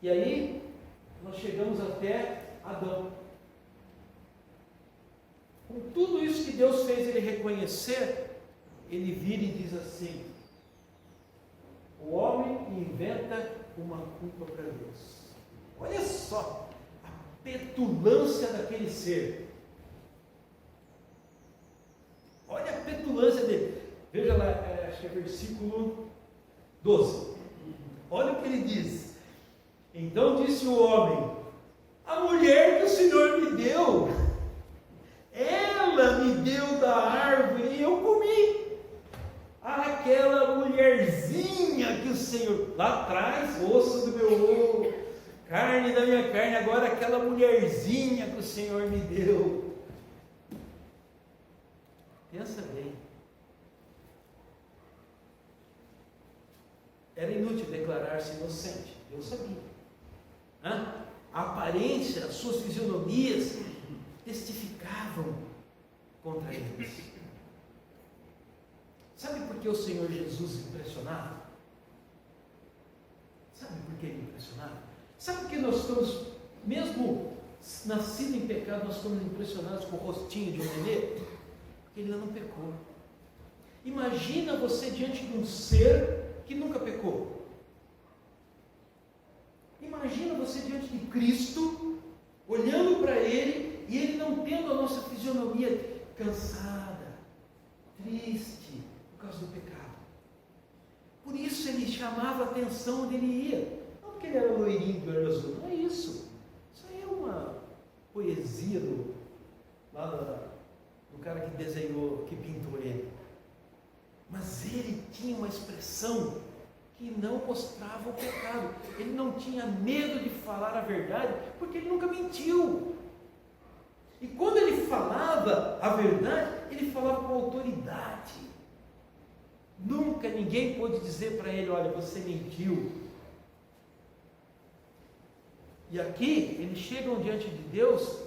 E aí nós chegamos até Adão. Com tudo isso que Deus fez ele reconhecer, ele vira e diz assim: o homem inventa uma culpa para Deus. Olha só a petulância daquele ser. Olha a petulância dele. Veja lá, acho que é versículo 12. Olha o que ele diz. Então disse o homem: a mulher que o Senhor me deu, ela me deu da árvore e eu comi. Aquela mulherzinha que o Senhor, lá atrás, osso do meu osso, carne da minha carne, agora aquela mulherzinha que o Senhor me deu. Pensa bem. Era inútil declarar-se inocente, Deus sabia. A aparência, as suas fisionomias testificavam contra eles. Sabe por que o Senhor Jesus impressionava? Sabe por que ele impressionava? Sabe por que nós estamos, mesmo nascido em pecado, nós estamos impressionados com o rostinho de um nenê? Porque ele ainda não pecou. Imagina você diante de um ser que nunca pecou. Imagina você diante de Cristo, olhando para Ele, e Ele não tendo a nossa fisionomia cansada, triste, por causa do pecado. Por isso Ele chamava a atenção onde Ele ia. Não porque Ele era loirinho do olho azul, não é isso. Isso aí é uma poesia do cara que desenhou, que pintou Ele. Mas Ele tinha uma expressão que não mostrava o pecado. Ele não tinha medo de falar a verdade, porque ele nunca mentiu. E quando ele falava a verdade, ele falava com autoridade. Nunca ninguém pôde dizer para ele: olha, você mentiu. E aqui eles chegam diante de Deus,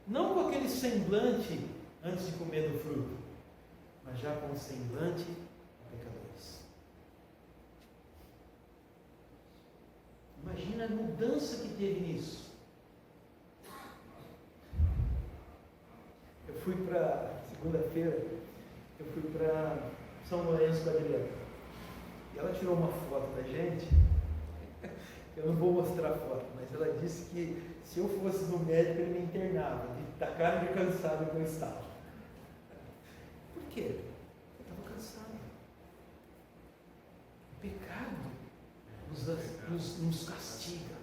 não com aquele semblante antes de comer do fruto, mas já com o semblante de pecadores. a mudança que teve nisso. Eu fui para, segunda-feira, eu fui para São Lourenço com a Adriana. E ela tirou uma foto da gente. Eu não vou mostrar a foto, mas ela disse que se eu fosse no médico, ele me internava, da cara de cansado que eu estava. Por quê? Eu estava cansado. O pecado nos castiga.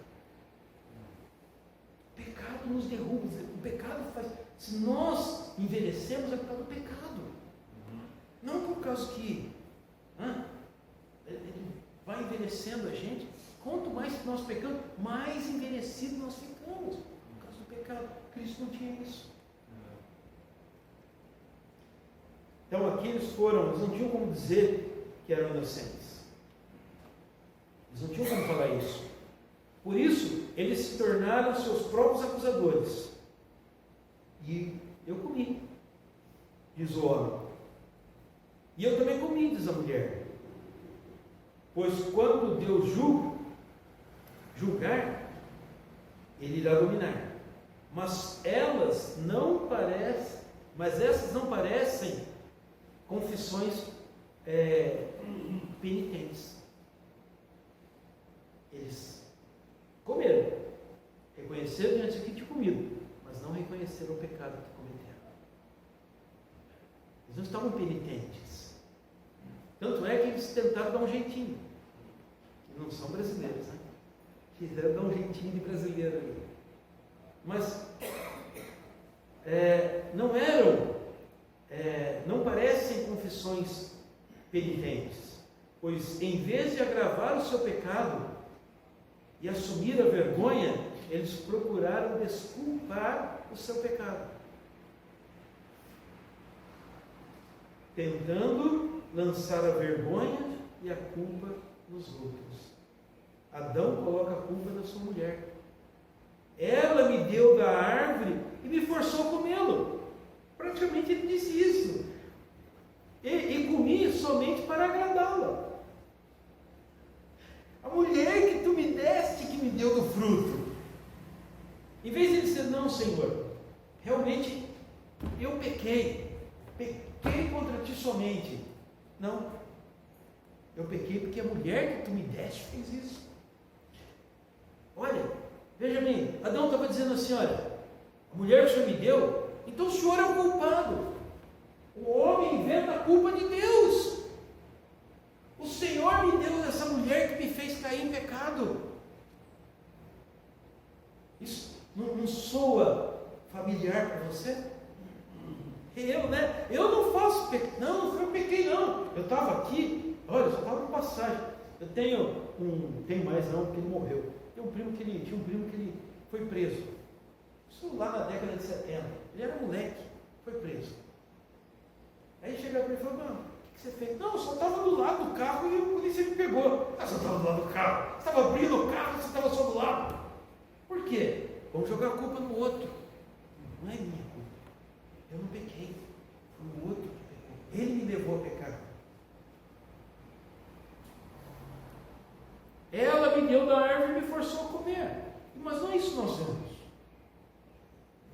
O pecado nos derruba. O pecado faz. Se nós envelhecemos, é por causa do pecado. Não por causa que ele vai envelhecendo a gente. Quanto mais que nós pecamos, mais envelhecido nós ficamos. Por causa do pecado. Cristo não tinha isso. Então aqui eles não tinham como dizer que eram inocentes. Eles não tinham como falar isso. Por isso, eles se tornaram seus próprios acusadores. E eu comi, diz o homem. E eu também comi, diz a mulher. Pois quando Deus julgar, Ele irá dominar. Mas essas não parecem confissões penitentes. Eles comeram, reconheceram diante do que tinha comido, mas não reconheceram o pecado que cometeram. Eles não estavam penitentes. Tanto é que eles tentaram dar um jeitinho. Que não são brasileiros, né? Quiseram dar um jeitinho de brasileiro ali. Mas não parecem confissões penitentes, pois em vez de agravar o seu pecado e assumir a vergonha, eles procuraram desculpar o seu pecado, tentando lançar a vergonha e a culpa nos outros. Adão coloca a culpa na sua mulher. Ela me deu da árvore e me forçou a comê-lo. Praticamente ele disse isso. E comi somente para agradá-la. A mulher que tu me deste, que me deu do fruto. Em vez de dizer, não, Senhor, realmente eu pequei contra ti somente. Não, eu pequei porque a mulher que tu me deste fez isso. Olha, veja bem, Adão estava dizendo assim, olha, a mulher que o Senhor me deu, então o Senhor é o culpado. O homem inventa a culpa de Deus. O Senhor me deu essa mulher que me fez cair em pecado. Isso não soa familiar para você? Eu não faço pecado. Não foi pequei não. Eu estava aqui, olha, eu só estava em passagem. Eu tenho mais não, porque ele morreu. Tinha um primo que ele foi preso. Isso lá na década de 70. Ele era moleque, foi preso. Aí chegava para ele e falou, mano, o que você fez? Não, eu só estava do lado do carro e o polícia me pegou. Ah, você estava do lado do carro? Você estava abrindo o carro e você estava só do lado. Por quê? Vamos jogar a culpa no outro. Não é minha culpa. Eu não pequei. Foi o outro que pecou. Ele me levou a pecar. Ela me deu da árvore e me forçou a comer. Mas não é isso que nós vemos.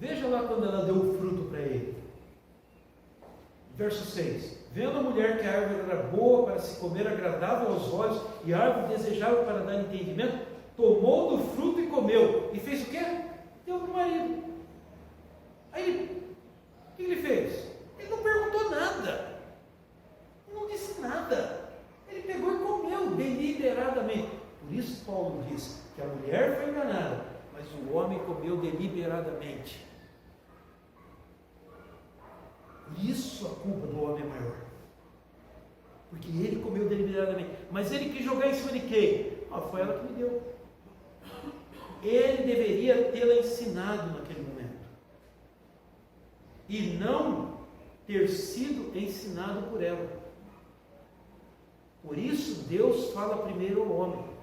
Veja lá quando ela deu o fruto para ele. Verso 6. Vendo a mulher que a árvore era boa para se comer, agradável aos olhos, e a árvore desejável para dar entendimento, tomou do fruto e comeu. E fez o quê? Deu para o marido. Aí, o que ele fez? Ele não perguntou nada. Não disse nada. Ele pegou e comeu deliberadamente. Por isso Paulo diz que a mulher foi enganada, mas o homem comeu deliberadamente. Por isso a culpa do homem é maior. Porque ele comeu deliberadamente. Mas ele quis jogar em cima de quem? Foi ela que me deu. Ele deveria tê-la ensinado naquele momento. E não ter sido ensinado por ela. Por isso Deus fala primeiro ao homem.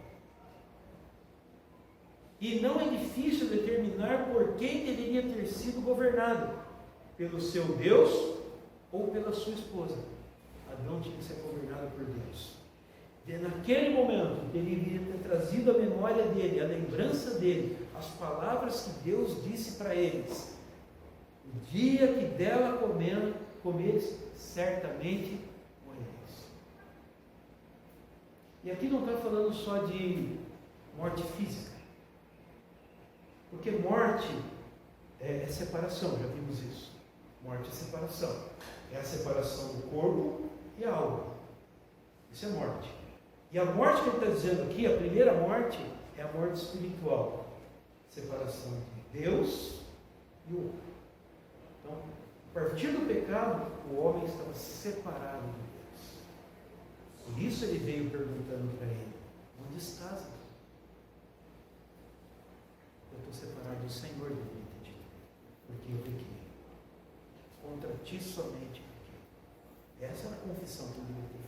E não é difícil determinar por quem deveria ter sido governado, pelo seu Deus ou pela sua esposa. Adão tinha que ser governado por Deus. naquele momento, ele iria ter trazido a memória dele, a lembrança dele, as palavras que Deus disse para eles. O dia que dela comeres, certamente morrereis. E aqui não está falando só de morte física, porque morte é separação, já vimos isso. Morte é separação, é a separação do corpo e a alma. Isso é morte. E a morte que ele está dizendo aqui, a primeira morte, é a morte espiritual, separação de Deus e o homem. Então, a partir do pecado, o homem estava separado de Deus. Por isso ele veio perguntando para ele: onde estás? Eu estou separado do Senhor, devia ter dito, porque eu pequei. Contra ti somente pequei. Essa era a confissão que ele devia ter feito.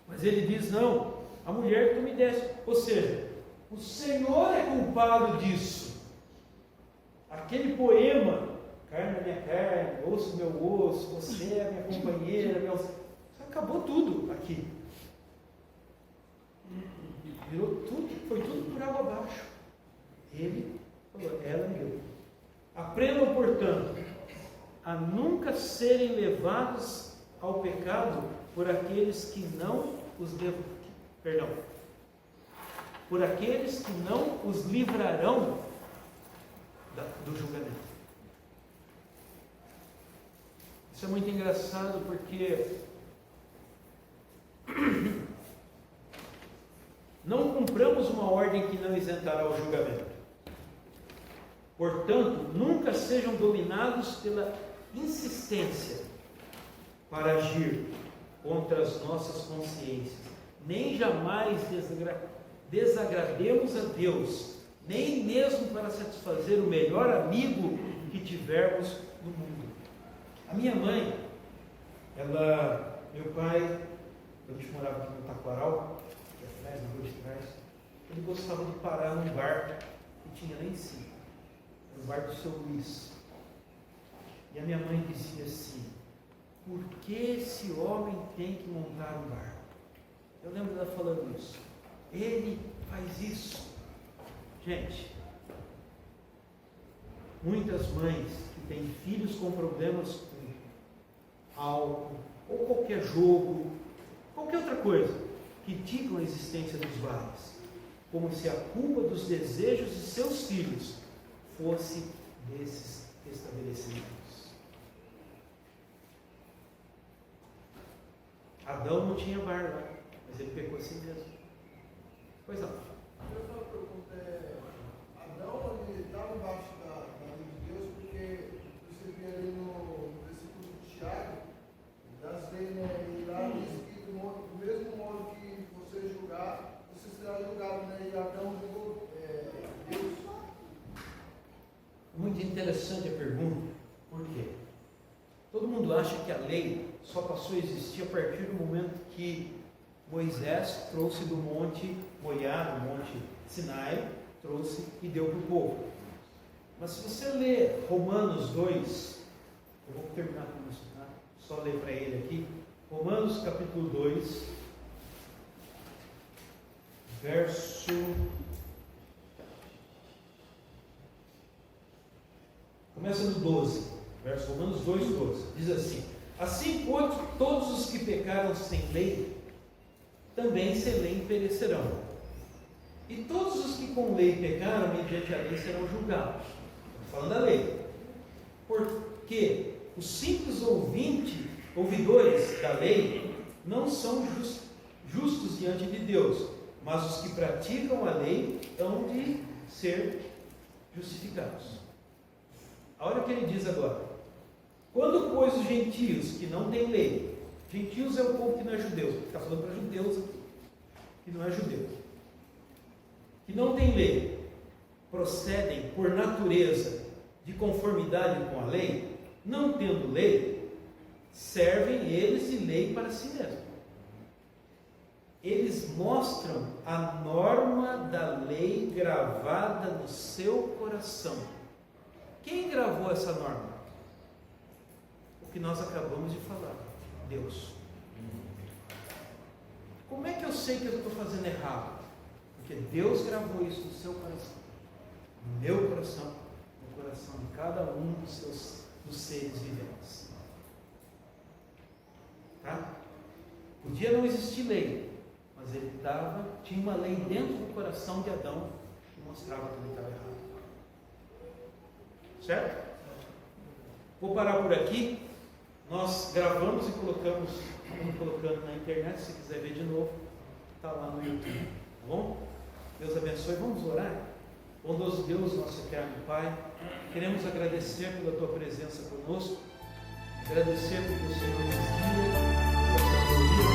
Mas ele diz: não, a mulher que tu me deste. Ou seja, o Senhor é culpado disso. Aquele poema, carne é minha carne, osso meu osso, você é minha companheira, acabou tudo aqui. Virou tudo, foi tudo por água abaixo. Ele falou, ela e eu. Aprendam, portanto, a nunca serem levados ao pecado por aqueles que não por aqueles que não os livrarão do julgamento. Isso é muito engraçado porque não cumpramos uma ordem que não isentará o julgamento. Portanto, nunca sejam dominados pela insistência para agir contra as nossas consciências, nem jamais desagrademos a Deus, nem mesmo para satisfazer o melhor amigo que tivermos no mundo. A minha mãe, meu pai, quando a gente morava aqui no Taquaral, aqui atrás, na rua de trás, ele gostava de parar num bar que tinha lá em cima, no bar do seu Luiz. E a minha mãe dizia assim: por que esse homem tem que montar um bar? Eu lembro dela falando isso. Ele faz isso. Gente, muitas mães que têm filhos com problemas com álcool, ou qualquer jogo, qualquer outra coisa, criticam a existência dos bares, como se a culpa dos desejos de seus filhos fosse desses estabelecimentos. Adão não tinha bar lá, mas ele pecou assim mesmo. Pois não. Eu só pergunto, Adão ele estava embaixo da lei de Deus porque você vê ali no versículo de Tiago, das leis, né, e lá diz que do mesmo modo que você julgar, você será julgado, né? E Adão julgou Deus. Muito interessante a pergunta. Por quê? Todo mundo acha que a lei só passou a existir a partir do momento que Moisés trouxe do monte Moriá, do monte Sinai, trouxe e deu para o povo. Mas se você ler Romanos 2, eu vou terminar com isso, tá? Só ler para ele aqui. Romanos capítulo 2, verso... Começa no 12, verso Romanos 2, 12. Diz assim: assim, quanto todos os que pecaram sem lei, também sem lei perecerão. E todos os que com lei pecaram, mediante a lei, serão julgados. Estou falando da lei. Porque os simples ouvidores da lei não são justos diante de Deus, mas os que praticam a lei hão de ser justificados. A hora que ele diz agora: quando, pois, os gentios que não têm lei, gentios é o povo que não é judeu, está falando para judeus aqui, que não é judeu, que não tem lei, procedem por natureza de conformidade com a lei, não tendo lei, servem eles de lei para si mesmos. Eles mostram a norma da lei gravada no seu coração. Quem gravou essa norma? O que nós acabamos de falar: Deus. Como é que eu sei que eu estou fazendo errado? Porque Deus gravou isso no seu coração, no meu coração, no coração de cada um dos seres viventes. Tá? Podia não existir lei, mas ele tinha uma lei dentro do coração de Adão que mostrava que ele estava errado. Certo? Vou parar por aqui. Nós gravamos e estamos colocando na internet. Se quiser ver de novo, está lá no YouTube. Tá bom? Deus abençoe. Vamos orar? Bondoso Deus, nosso eterno Pai, queremos agradecer pela tua presença conosco, agradecer porque o Senhor nos guia,